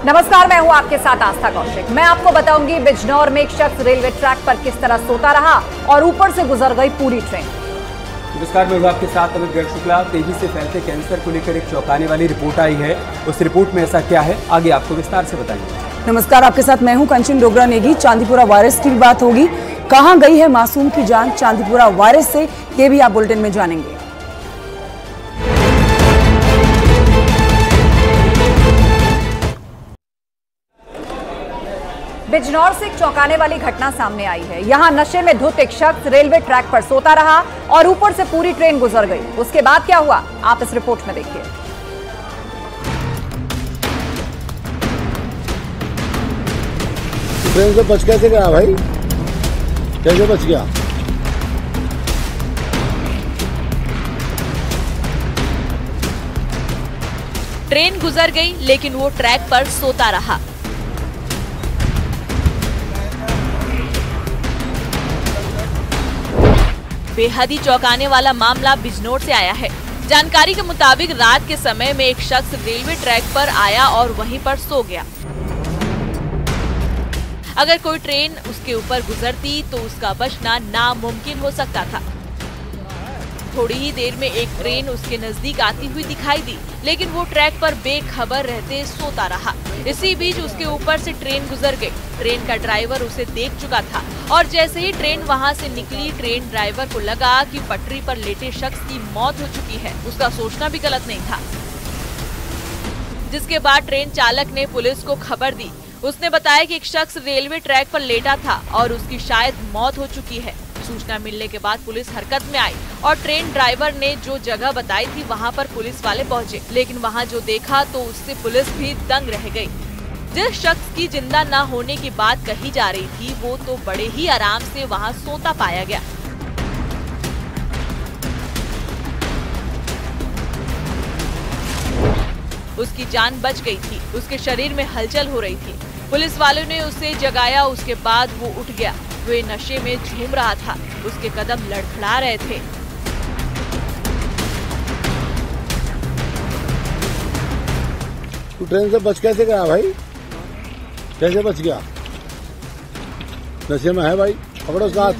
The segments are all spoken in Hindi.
नमस्कार, मैं हूं आपके साथ आस्था कौशिक। मैं आपको बताऊंगी बिजनौर में एक शख्स रेलवे ट्रैक पर किस तरह सोता रहा और ऊपर से गुजर गई पूरी ट्रेन। नमस्कार, मैं हूं आपके साथ अमित गर्ग शुक्ला। तेजी से फैलते कैंसर को लेकर एक चौंकाने वाली रिपोर्ट आई है। उस रिपोर्ट में ऐसा क्या है, आगे आपको विस्तार से बताएंगे। नमस्कार, आपके साथ मैं हूं कंचन डोगरा नेगी। चांदीपुरा वायरस की भी बात होगी। कहां गई है मासूम की जान चांदीपुरा वायरस से, ये भी आप बुलेटिन में जानेंगे। बिजनौर से एक चौंकाने वाली घटना सामने आई है। यहां नशे में धुत एक शख्स रेलवे ट्रैक पर सोता रहा और ऊपर से पूरी ट्रेन गुजर गई। उसके बाद क्या हुआ, आप इस रिपोर्ट में देखिए। ट्रेन से बच कैसे गया भाई? कैसे बच गया? ट्रेन गुजर गई लेकिन वो ट्रैक पर सोता रहा। बेहद ही चौंकाने वाला मामला बिजनौर से आया है। जानकारी के मुताबिक रात के समय में एक शख्स रेलवे ट्रैक पर आया और वहीं पर सो गया। अगर कोई ट्रेन उसके ऊपर गुजरती तो उसका बचना नामुमकिन हो सकता था। थोड़ी ही देर में एक ट्रेन उसके नजदीक आती हुई दिखाई दी, लेकिन वो ट्रैक पर बेखबर रहते सोता रहा। इसी बीच उसके ऊपर से ट्रेन गुजर गई। ट्रेन का ड्राइवर उसे देख चुका था और जैसे ही ट्रेन वहां से निकली, ट्रेन ड्राइवर को लगा कि पटरी पर लेटे शख्स की मौत हो चुकी है। उसका सोचना भी गलत नहीं था। जिसके बाद ट्रेन चालक ने पुलिस को खबर दी। उसने बताया कि एक शख्स रेलवे ट्रैक पर लेटा था और उसकी शायद मौत हो चुकी है। सूचना मिलने के बाद पुलिस हरकत में आई और ट्रेन ड्राइवर ने जो जगह बताई थी वहां पर पुलिस वाले पहुंचे, लेकिन वहां जो देखा तो उससे पुलिस भी दंग रह गई। जिस शख्स की जिंदा न होने की बात कही जा रही थी, वो तो बड़े ही आराम से वहां सोता पाया गया। उसकी जान बच गई थी। उसके शरीर में हलचल हो रही थी। पुलिस वालों ने उसे जगाया। उसके बाद वो उठ गया। वो नशे में झूम रहा था। उसके कदम लड़खड़ा रहे थे। तू ट्रेन से बच कैसे गया भाई? कैसे बच गया? नशे में है भाई, पकड़ो साथ।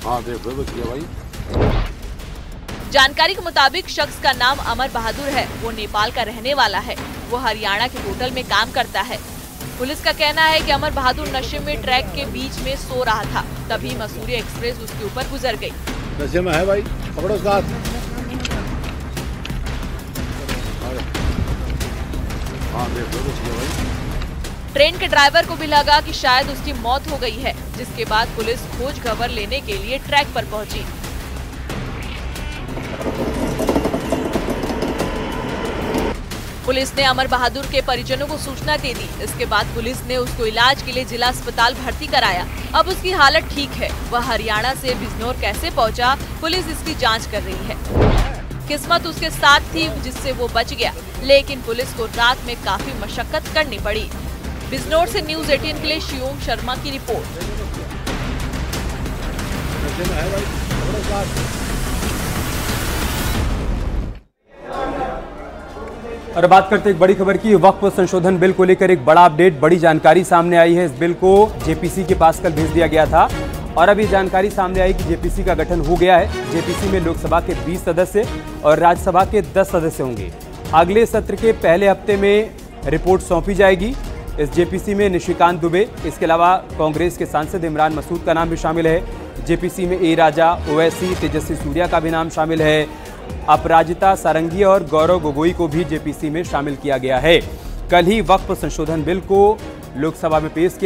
हाँ देखो बच गया भाई। जानकारी के मुताबिक शख्स का नाम अमर बहादुर है। वो नेपाल का रहने वाला है। वो हरियाणा के होटल में काम करता है। पुलिस का कहना है कि अमर बहादुर नशे में ट्रैक के बीच में सो रहा था, तभी मसूरी एक्सप्रेस उसके ऊपर गुजर गई। नशे में है भाई, पकड़ो साथ। हाँ देखो बच गया भाई। ट्रेन के ड्राइवर को भी लगा कि शायद उसकी मौत हो गई है, जिसके बाद पुलिस खोज खबर लेने के लिए ट्रैक पर पहुंची। पुलिस ने अमर बहादुर के परिजनों को सूचना दे दी। इसके बाद पुलिस ने उसको इलाज के लिए जिला अस्पताल भर्ती कराया। अब उसकी हालत ठीक है। वह हरियाणा से बिजनौर कैसे पहुंचा, पुलिस इसकी जांच कर रही है। किस्मत उसके साथ थी जिससे वो बच गया, लेकिन पुलिस को रात में काफी मशक्कत करनी पड़ी। बिजनौर से न्यूज़ 18 के लिए शिवम शर्मा की रिपोर्ट। और बात करते एक बड़ी खबर की। वक्फ संशोधन बिल को लेकर एक बड़ा अपडेट, बड़ी जानकारी सामने आई है। इस बिल को जेपीसी के पास कल भेज दिया गया था और अब ये जानकारी सामने आई कि जेपीसी का गठन हो गया है। जेपीसी में लोकसभा के 20 सदस्य और राज्यसभा के 10 सदस्य होंगे। अगले सत्र के पहले हफ्ते में रिपोर्ट सौंपी जाएगी। इस जेपीसी में निशिकांत दुबे, इसके अलावा कांग्रेस के सांसद इमरान मसूद का नाम भी शामिल है। जेपीसी में ए राजा, ओवैसी, तेजस्वी सूर्या का भी नाम शामिल है। अपराजिता सारंगी और गौरव गोगोई को भी जेपीसी में शामिल किया गया है। कल ही वक्फ संशोधन बिल को लोकसभा में पेश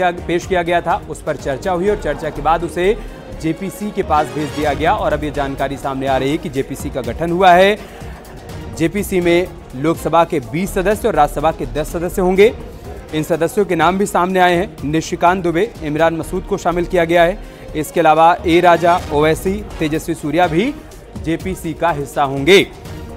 किया गया था। उस पर चर्चा हुई और चर्चा के बाद उसे जेपीसी के पास भेज दिया गया और अब ये जानकारी सामने आ रही है कि जेपीसी का गठन हुआ है। जेपीसी में लोकसभा के 20 सदस्य और राज्यसभा के 10 सदस्य होंगे। इन सदस्यों के नाम भी सामने आए हैं। निशिकांत दुबे, इमरान मसूद को शामिल किया गया है। इसके अलावा ए राजा, ओवैसी, तेजस्वी सूर्या भी जेपीसी का हिस्सा होंगे।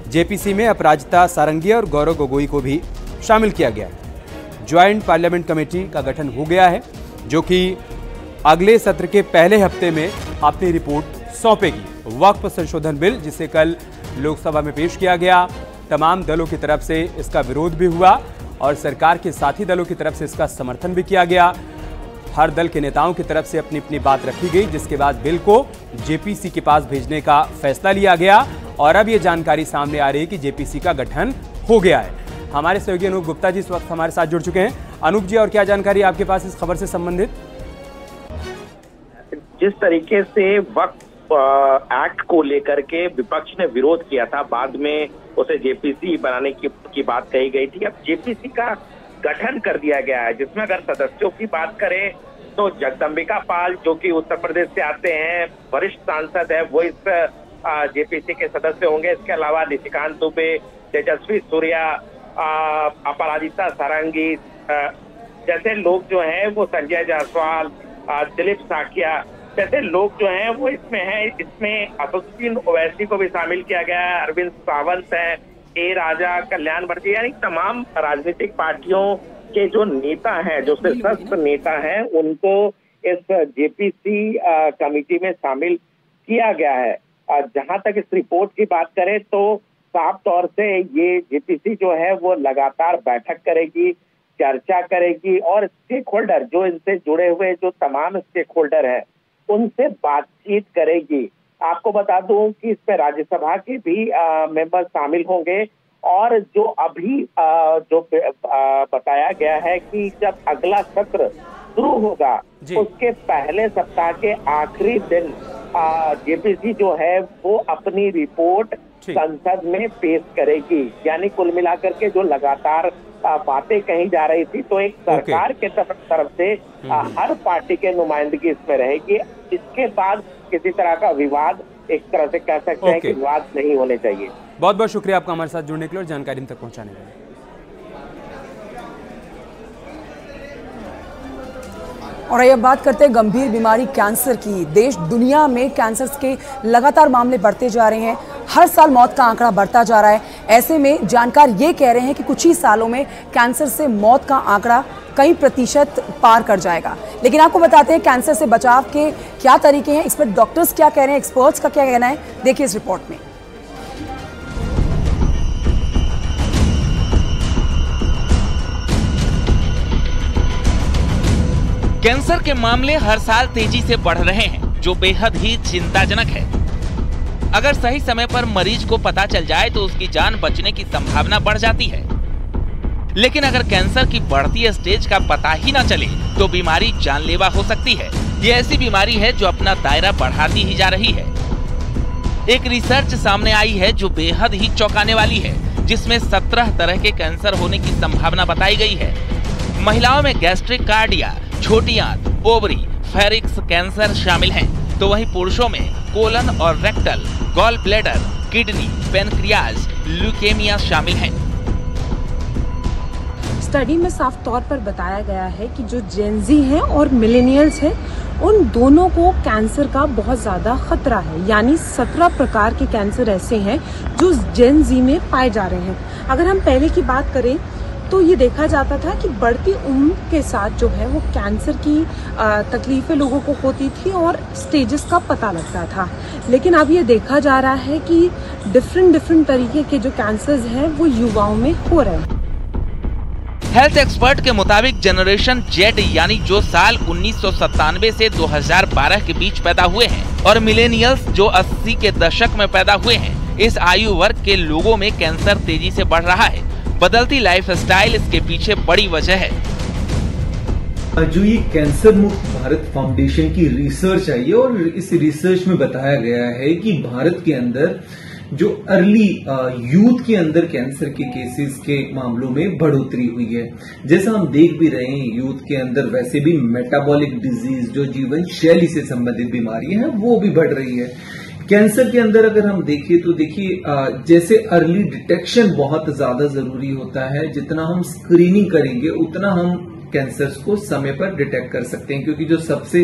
जेपीसी में अपराजिता सारंगी और गौरव गोगोई को भी शामिल किया गया है। ज्वाइंट पार्लियामेंट कमेटी का गठन हो गया है, जो कि अगले सत्र के पहले हफ्ते में अपनी रिपोर्ट सौंपेगी। वक्फ संशोधन बिल जिसे कल लोकसभा में पेश किया गया, तमाम दलों की तरफ से इसका विरोध भी हुआ और सरकार के साथी दलों की तरफ से इसका समर्थन भी किया गया। हर दल के नेताओं की तरफ से अपनी अपनी बात रखी गई, जिसके बाद बिल को जेपीसी के पास भेजने का फैसला लिया गया और अब ये जानकारी सामने आ रही है कि जेपीसी का गठन हो गया है। हमारे सहयोगी अनूप गुप्ता जी इस वक्त हमारे साथ जुड़ चुके हैं। अनूप जी, और क्या जानकारी आपके पास इस खबर से संबंधित? जिस तरीके से वक्फ एक्ट को लेकर के विपक्ष ने विरोध किया था, बाद में उसे जेपीसी बनाने की बात कही गई थी। अब जेपीसी का गठन कर दिया गया है, जिसमें अगर सदस्यों की बात करें तो जगदम्बिका पाल जो कि उत्तर प्रदेश से आते हैं, वरिष्ठ सांसद है, वो इस जेपीसी के सदस्य होंगे। इसके अलावा निशिकांत दुबे, तेजस्वी सूर्या, अपराजिता सारंगी जैसे लोग जो हैं वो, संजय जायसवाल, दिलीप साकिया जैसे लोग जो हैं वो इसमें हैं। इसमें असदुद्दीन ओवैसी को भी शामिल किया गया है, अरविंद सावंत है, ए राजा, कल्याण वर्जी, यानी तमाम राजनीतिक पार्टियों के जो नेता हैं, जो शीर्षस्थ नेता हैं, उनको इस जेपीसी कमेटी में शामिल किया गया है। जहां तक इस रिपोर्ट की बात करें तो साफ तौर से ये जेपीसी जो है वो लगातार बैठक करेगी, चर्चा करेगी और स्टेक होल्डर, जो इनसे जुड़े हुए जो तमाम स्टेक होल्डर है, उनसे बातचीत करेगी। आपको बता दूं कि इसमें राज्यसभा के भी मेंबर शामिल होंगे और जो अभी जो बताया गया है कि जब अगला सत्र शुरू होगा उसके पहले सप्ताह के आखिरी दिन जेपीसी जो है वो अपनी रिपोर्ट संसद में पेश करेगी। यानी कुल मिलाकर के जो लगातार बातें कही जा रही थी, तो एक सरकार के तरफ से हर पार्टी के नुमाइंदगी इसमें रहेगी। इसके बाद किसी तरह का विवाद, एक तरह से कह सकते हैं कि विवाद नहीं होने चाहिए। बहुत बहुत शुक्रिया आपका हमारे साथ जुड़ने के लिए और जानकारी तक पहुंचाने के लिए। और अब बात करते हैं गंभीर बीमारी कैंसर की। देश दुनिया में कैंसर के लगातार मामले बढ़ते जा रहे हैं, हर साल मौत का आंकड़ा बढ़ता जा रहा है। ऐसे में जानकार ये कह रहे हैं कि कुछ ही सालों में कैंसर से मौत का आंकड़ा कई प्रतिशत पार कर जाएगा। लेकिन आपको बताते हैं कैंसर से बचाव के क्या तरीके हैं, इस पर डॉक्टर्स क्या कह रहे हैं, एक्सपर्ट्स का क्या कहना है, देखिए इस रिपोर्ट में। कैंसर के मामले हर साल तेजी से बढ़ रहे हैं, जो बेहद ही चिंताजनक है। अगर सही समय पर मरीज को पता चल जाए तो उसकी जान बचने की संभावना बढ़ जाती है। लेकिन अगर कैंसर की बढ़ती स्टेज का पता ही न चले तो बीमारी जानलेवा हो सकती है। ये ऐसी बीमारी है जो अपना दायरा बढ़ाती ही जा रही है। एक रिसर्च सामने आई है जो बेहद ही चौंकाने वाली है, जिसमें 17 तरह के कैंसर होने की संभावना बताई गई है। महिलाओं में गैस्ट्रिक, कार्डिया, छोटी आंत, ओवरी, फेरिक्स कैंसर शामिल हैं, तो वहीं पुरुषों में कोलन और rectal, gall bladder, kidney, pancreas, leukaemia शामिल हैं। स्टडी में साफ तौर पर बताया गया है कि जो जेनजी हैं और मिलेनियल्स हैं, उन दोनों को कैंसर का बहुत ज़्यादा खतरा है। यानी 17 प्रकार के कैंसर ऐसे हैं जो जेनजी में पाए जा रहे हैं। अगर हम पहले की बात करें तो ये देखा जाता था कि बढ़ती उम्र के साथ जो है वो कैंसर की तकलीफें लोगों को होती थी और स्टेजेस का पता लगता था। लेकिन अब ये देखा जा रहा है कि डिफरेंट तरीके के जो कैंसर्स हैं वो युवाओं में हो रहे हैं। हेल्थ एक्सपर्ट के मुताबिक जनरेशन जेड यानी जो साल 1997 से 2012 के बीच पैदा हुए हैं और मिलेनियल्स जो 80 के दशक में पैदा हुए हैं, इस आयु वर्ग के लोगों में कैंसर तेजी से बढ़ रहा है। बदलती लाइफस्टाइल इसके पीछे बड़ी वजह है। जो ये कैंसर मुक्त भारत फाउंडेशन की रिसर्च आई है और इस रिसर्च में बताया गया है कि भारत के अंदर जो अर्ली यूथ के अंदर कैंसर के केसेस के मामलों में बढ़ोतरी हुई है। जैसा हम देख भी रहे हैं, यूथ के अंदर वैसे भी मेटाबॉलिक डिजीज, जो जीवन शैली से संबंधित बीमारियां हैं, वो भी बढ़ रही है। कैंसर के अंदर अगर हम देखें तो देखिए, जैसे अर्ली डिटेक्शन बहुत ज्यादा जरूरी होता है, जितना हम स्क्रीनिंग करेंगे उतना हम कैंसर्स को समय पर डिटेक्ट कर सकते हैं। क्योंकि जो सबसे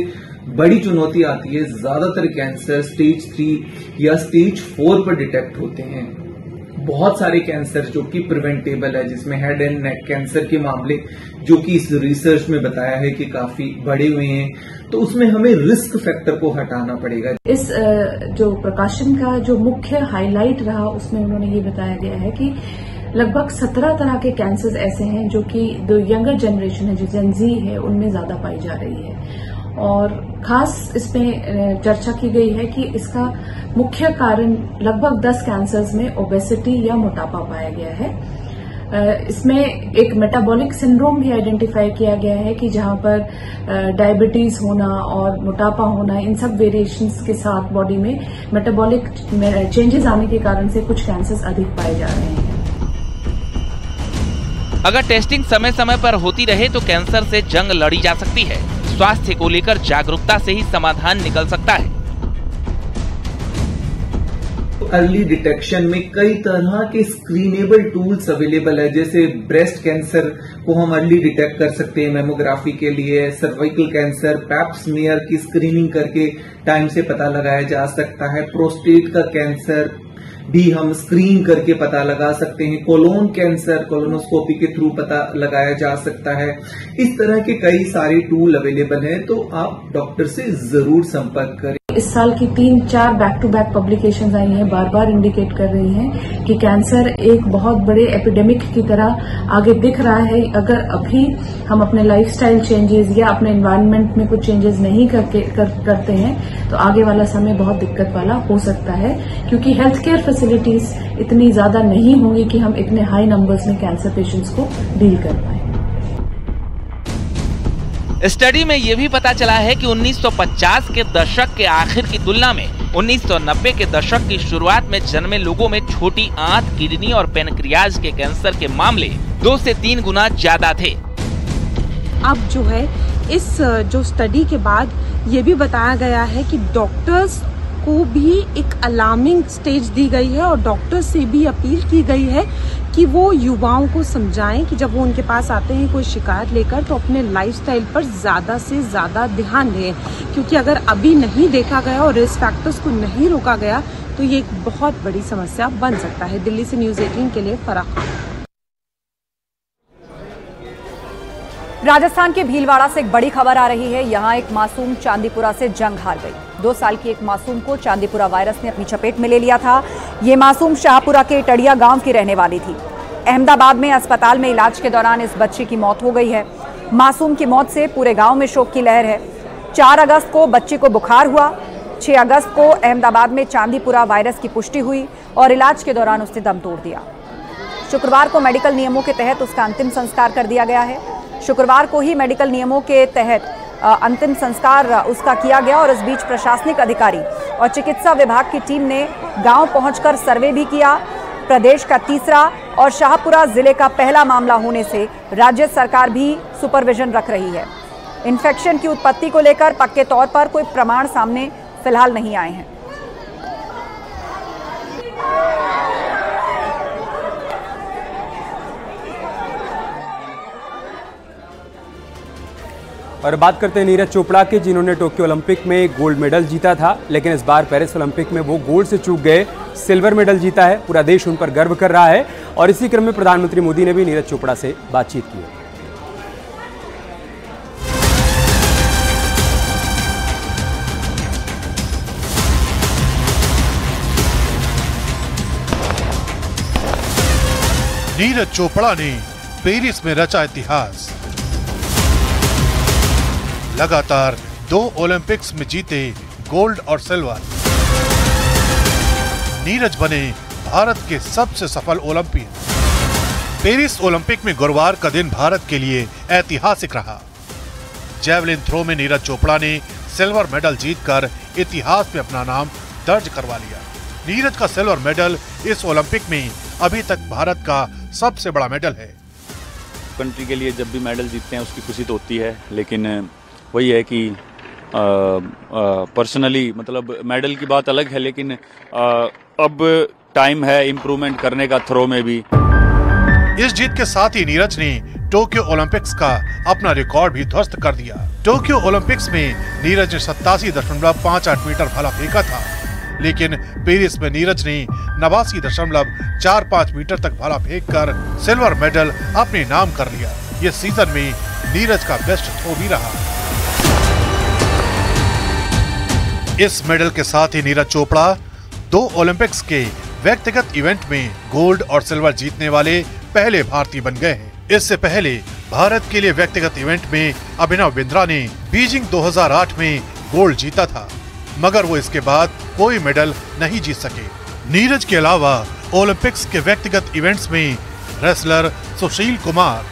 बड़ी चुनौती आती है, ज्यादातर कैंसर स्टेज 3 या स्टेज 4 पर डिटेक्ट होते हैं। बहुत सारे कैंसर जो कि प्रिवेंटेबल है, जिसमें हेड एंड नेक कैंसर के मामले जो कि इस रिसर्च में बताया है कि काफी बढ़े हुए हैं, तो उसमें हमें रिस्क फैक्टर को हटाना पड़ेगा। इस जो प्रकाशन का जो मुख्य हाईलाइट रहा उसमें उन्होंने ये बताया गया है कि लगभग 17 तरह के कैंसर ऐसे हैं जो कि जो यंगर जनरेशन है, जो जेनजी है, उनमें ज्यादा पाई जा रही है। और खास इसमें चर्चा की गई है कि इसका मुख्य कारण लगभग 10 कैंसर्स में ओबेसिटी या मोटापा पाया गया है। इसमें एक मेटाबॉलिक सिंड्रोम भी आइडेंटिफाई किया गया है कि जहां पर डायबिटीज होना और मोटापा होना, इन सब वेरिएशंस के साथ बॉडी में मेटाबॉलिक चेंजेस आने के कारण से कुछ कैंसर्स अधिक पाए जा रहे हैं। अगर टेस्टिंग समय समय पर होती रहे तो कैंसर से जंग लड़ी जा सकती है। स्वास्थ्य को लेकर जागरूकता से ही समाधान निकल सकता है। अर्ली डिटेक्शन में कई तरह के स्क्रीनेबल टूल्स अवेलेबल है, जैसे ब्रेस्ट कैंसर को हम अर्ली डिटेक्ट कर सकते हैं मैमोग्राफी के लिए, सर्वाइकल कैंसर, पैप स्मीयर की स्क्रीनिंग करके टाइम से पता लगाया जा सकता है, प्रोस्टेट का कैंसर भी हम स्क्रीन करके पता लगा सकते हैं, कोलोन कैंसर कोलोनोस्कोपी के थ्रू पता लगाया जा सकता है। इस तरह के कई सारे टूल अवेलेबल हैं, तो आप डॉक्टर से जरूर संपर्क करें। इस साल की 3-4 बैक टू बैक पब्लिकेशंस आई हैं, बार बार इंडिकेट कर रही हैं कि कैंसर एक बहुत बड़े एपिडेमिक की तरह आगे दिख रहा है। अगर अभी हम अपने लाइफस्टाइल चेंजेस या अपने एनवायरनमेंट में कुछ चेंजेस नहीं करते हैं तो आगे वाला समय बहुत दिक्कत वाला हो सकता है, क्योंकि हेल्थ केयर फैसिलिटीज इतनी ज्यादा नहीं होंगी कि हम इतने हाई नंबर्स में कैंसर पेशेंट्स को डील कर पाए। स्टडी में ये भी पता चला है कि 1950 के दशक के आखिर की तुलना में 1990 के दशक की शुरुआत में जन्मे लोगों में छोटी आंत, किडनी और पेनक्रियाज के कैंसर के मामले 2 से 3 गुना ज्यादा थे। अब जो है इस जो स्टडी के बाद ये भी बताया गया है कि डॉक्टर्स को भी एक अलार्मिंग स्टेज दी गई है और डॉक्टर्स से भी अपील की गई है कि वो युवाओं को समझाएं कि जब वो उनके पास आते हैं कोई शिकायत लेकर तो अपने लाइफस्टाइल पर ज्यादा से ज्यादा ध्यान दें, क्योंकि अगर अभी नहीं देखा गया और रिस्क फैक्टर्स को नहीं रोका गया तो ये एक बहुत बड़ी समस्या बन सकता है। दिल्ली से न्यूज़ 18 के लिए फराह खान। राजस्थान के भीलवाड़ा से एक बड़ी खबर आ रही है। यहां एक मासूम चांदीपुरा से जंग हार गई। 2 साल की एक मासूम को चांदीपुरा वायरस ने अपनी चपेट में ले लिया था। ये मासूम शाहपुरा के टड़िया गांव की रहने वाली थी। अहमदाबाद में अस्पताल में इलाज के दौरान इस बच्ची की मौत हो गई है। मासूम की मौत से पूरे गांव में शोक की लहर है। 4 अगस्त को बच्ची को बुखार हुआ। 6 अगस्त को अहमदाबाद में चांदीपुरा वायरस की पुष्टि हुई और इलाज के दौरान उसने दम तोड़ दिया। शुक्रवार को मेडिकल नियमों के तहत उसका अंतिम संस्कार कर दिया गया है। शुक्रवार को ही मेडिकल नियमों के तहत अंतिम संस्कार उसका किया गया और इस बीच प्रशासनिक अधिकारी और चिकित्सा विभाग की टीम ने गांव पहुंचकर सर्वे भी किया। प्रदेश का तीसरा और शाहपुरा जिले का पहला मामला होने से राज्य सरकार भी सुपरविजन रख रही है। इन्फेक्शन की उत्पत्ति को लेकर पक्के तौर पर कोई प्रमाण सामने फिलहाल नहीं आए हैं। और बात करते हैं नीरज चोपड़ा की, जिन्होंने टोक्यो ओलंपिक में गोल्ड मेडल जीता था, लेकिन इस बार पेरिस ओलंपिक में वो गोल्ड से चूक गए, सिल्वर मेडल जीता है। पूरा देश उन पर गर्व कर रहा है और इसी क्रम में प्रधानमंत्री मोदी ने भी नीरज चोपड़ा से बातचीत की है। नीरज चोपड़ा ने पेरिस में रचा इतिहास। लगातार 2 ओलंपिक्स में जीते गोल्ड और सिल्वर। नीरज बने भारत के सबसे सफल ओलंपियन। पेरिस ओलंपिक में गुरुवार का दिन भारत के लिए ऐतिहासिक रहा। जैवलिन थ्रो में नीरज चोपड़ा ने सिल्वर मेडल जीतकर इतिहास में अपना नाम दर्ज करवा लिया। नीरज का सिल्वर मेडल इस ओलंपिक में अभी तक भारत का सबसे बड़ा मेडल है। कंट्री के लिए जब भी मेडल जीतते हैं उसकी खुशी तो होती है, लेकिन वही है कि पर्सनली मतलब मेडल की बात अलग है, लेकिन अब टाइम है इम्प्रूवमेंट करने का थ्रो में भी। इस जीत के साथ ही नीरज ने टोक्यो ओलंपिक्स का अपना रिकॉर्ड भी ध्वस्त कर दिया। टोक्यो ओलंपिक्स में नीरज ने 87.58 मीटर भाला फेंका था। लेकिन पेरिस में नीरज ने 89.45 मीटर तक भाला फेंककर सिल्वर मेडल अपने नाम कर लिया। ये सीजन में नीरज का बेस्ट थ्रो भी रहा। इस मेडल के साथ ही नीरज चोपड़ा 2 ओलंपिक्स के व्यक्तिगत इवेंट में गोल्ड और सिल्वर जीतने वाले पहले भारतीय बन गए हैं। इससे पहले भारत के लिए व्यक्तिगत इवेंट में अभिनव बिंद्रा ने बीजिंग 2008 में गोल्ड जीता था, मगर वो इसके बाद कोई मेडल नहीं जीत सके। नीरज के अलावा ओलंपिक्स के व्यक्तिगत इवेंट्स में wrestler Sushil Kumar,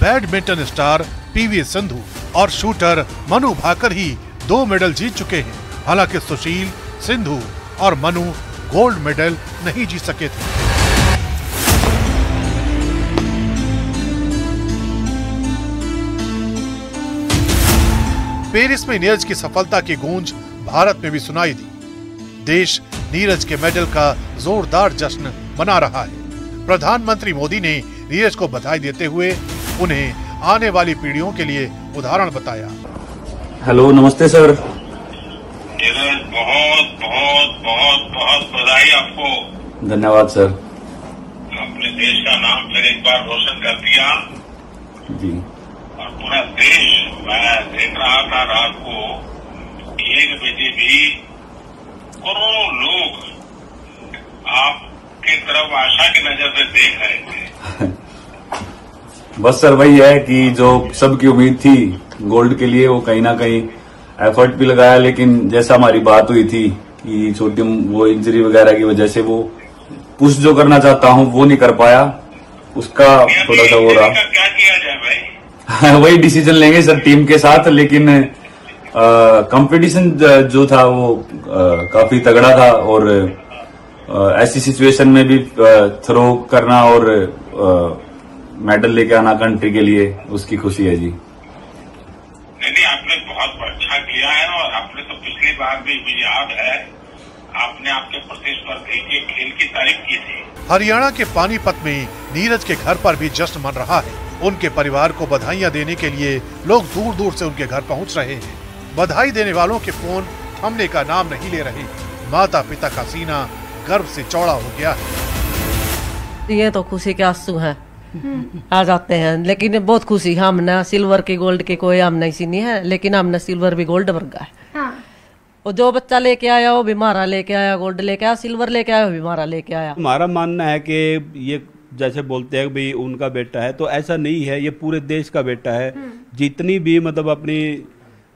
badminton star PV Sindhu और शूटर मनु भाकर ही 2 मेडल जीत चुके हैं। हालांकि सुशील, सिंधु और मनु गोल्ड मेडल नहीं जीत सके थे। पेरिस में नीरज की सफलता की गूंज भारत में भी सुनाई दी। देश नीरज के मेडल का जोरदार जश्न मना रहा है। प्रधानमंत्री मोदी ने नीरज को बधाई देते हुए उन्हें आने वाली पीढ़ियों के लिए उदाहरण बताया। हेलो, नमस्ते सर। नीरज, बहुत बहुत बहुत बहुत बधाई आपको। धन्यवाद सर। अपने देश का नाम फिर एक बार रोशन कर दिया जी। और पूरा देश, मैं देख रहा था रात को 1 बजे भी करोड़ों लोग आपके तरफ आशा की नजर से देख रहे थे। बस सर वही है कि जो सबकी उम्मीद थी गोल्ड के लिए, वो कहीं ना कहीं एफर्ट भी लगाया, लेकिन जैसा हमारी बात हुई थी कि छोटी वो इंजरी वगैरह की वजह से वो पुश जो करना चाहता हूँ वो नहीं कर पाया, उसका थोड़ा सा वो रहा। क्या किया जाए भाई? वही डिसीजन लेंगे सर टीम के साथ, लेकिन कंपटीशन जो था वो काफी तगड़ा था और ऐसी सिचुएशन में भी थ्रो करना और मेडल लेके आना कंट्री के लिए, उसकी खुशी है जी। नहीं, आपने बहुत अच्छा किया है और आपने तो पिछली बार भी मुझे याद है आपने आपके प्रतिस्पर्धी के खेल की तारीफ की थी। हरियाणा के पानीपत में नीरज के घर पर भी जश्न मन रहा है। उनके परिवार को बधाइयां देने के लिए लोग दूर दूर से उनके घर पहुंच रहे हैं। बधाई देने वालों के फोन थमने का नाम नहीं ले रहे। माता पिता का सीना गर्व से चौड़ा हो गया है। ये तो खुशी के आंसू है आ जाते हैं, लेकिन बहुत खुशी। हमने सिल्वर की गोल्ड की कोई हम नहीं सुनी है, लेकिन हमने सिल्वर भी गोल्ड वर्गा है। हाँ। और जो बच्चा लेके आया वो भी हमारा लेके आया, गोल्ड लेके आया, सिल्वर लेके आया वो भी हमारा लेके आया। हमारा मानना है कि ये जैसे बोलते हैं भाई उनका बेटा है, तो ऐसा नहीं है, ये पूरे देश का बेटा है। जितनी भी मतलब अपनी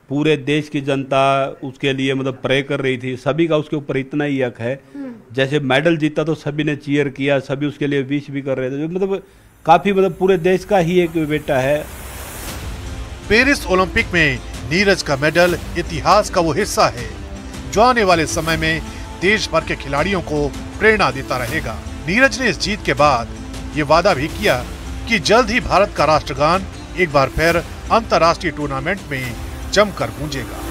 पूरे देश की जनता उसके लिए मतलब प्रे कर रही थी, सभी का उसके ऊपर इतना ही हक है। जैसे मेडल जीता तो सभी ने चीयर किया, सभी उसके लिए विश भी कर रहे थे, मतलब काफी मतलब पूरे देश का ही एक बेटा है। पेरिस ओलंपिक में नीरज का मेडल इतिहास का वो हिस्सा है जो आने वाले समय में देश भर के खिलाड़ियों को प्रेरणा देता रहेगा। नीरज ने इस जीत के बाद ये वादा भी किया कि जल्द ही भारत का राष्ट्रगान एक बार फिर अंतर्राष्ट्रीय टूर्नामेंट में जमकर गूंजेगा।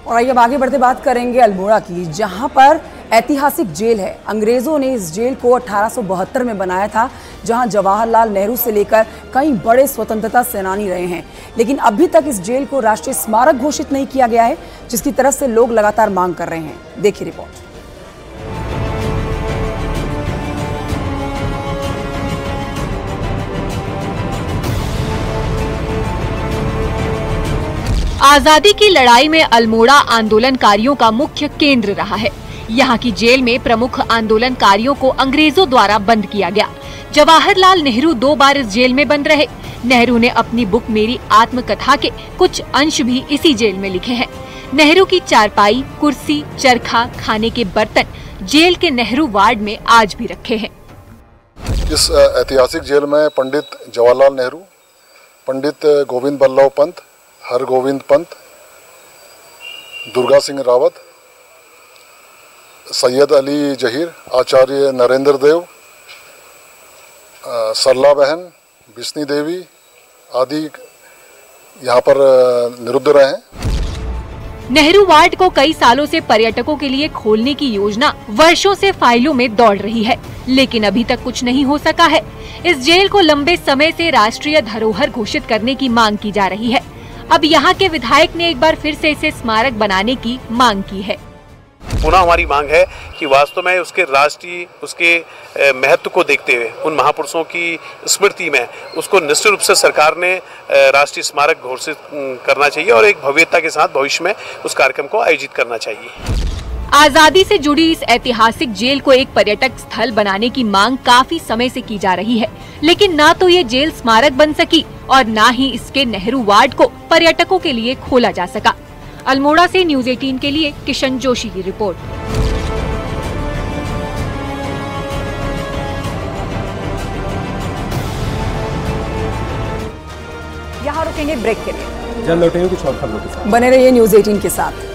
और आइए अब आगे बढ़ते बात करेंगे अल्मोड़ा की, जहां पर ऐतिहासिक जेल है। अंग्रेजों ने इस जेल को 1872 में बनाया था, जहां जवाहरलाल नेहरू से लेकर कई बड़े स्वतंत्रता सेनानी रहे हैं, लेकिन अभी तक इस जेल को राष्ट्रीय स्मारक घोषित नहीं किया गया है, जिसकी तरफ से लोग लगातार मांग कर रहे हैं। देखिए रिपोर्ट। आजादी की लड़ाई में अल्मोड़ा आंदोलनकारियों का मुख्य केंद्र रहा है। यहाँ की जेल में प्रमुख आंदोलनकारियों को अंग्रेजों द्वारा बंद किया गया। जवाहरलाल नेहरू 2 बार इस जेल में बंद रहे। नेहरू ने अपनी बुक मेरी आत्मकथा के कुछ अंश भी इसी जेल में लिखे हैं। नेहरू की चारपाई, कुर्सी, चरखा, खाने के बर्तन जेल के नेहरू वार्ड में आज भी रखे हैं। इस ऐतिहासिक जेल में पंडित जवाहरलाल नेहरू, पंडित गोविंद बल्लभ पंत, हरगोविंद पंत, दुर्गा सिंह रावत, सैयद अली जहीर, आचार्य नरेंद्र देव, सरला बहन, बिस्नी देवी आदि यहाँ पर निरुद्ध रहे हैं। नेहरू वार्ड को कई सालों से पर्यटकों के लिए खोलने की योजना वर्षों से फाइलों में दौड़ रही है, लेकिन अभी तक कुछ नहीं हो सका है। इस जेल को लंबे समय से राष्ट्रीय धरोहर घोषित करने की मांग की जा रही है। अब यहाँ के विधायक ने एक बार फिर से इसे स्मारक बनाने की मांग की है। पुनः हमारी मांग है कि वास्तव में उसके राष्ट्रीय उसके महत्व को देखते हुए उन महापुरुषों की स्मृति में उसको निश्चित रूप से सरकार ने राष्ट्रीय स्मारक घोषित करना चाहिए और एक भव्यता के साथ भविष्य में उस कार्यक्रम को आयोजित करना चाहिए। आजादी से जुड़ी इस ऐतिहासिक जेल को एक पर्यटक स्थल बनाने की मांग काफी समय से की जा रही है, लेकिन ना तो ये जेल स्मारक बन सकी और ना ही इसके नेहरू वार्ड को पर्यटकों के लिए खोला जा सका। अल्मोड़ा से न्यूज़ 18 के लिए किशन जोशी की रिपोर्ट। यहाँ रुकेंगे ब्रेक के लिए, जल्द लौटेंगे कुछ और खबरों के साथ। बने रहिए न्यूज़ 18 के साथ।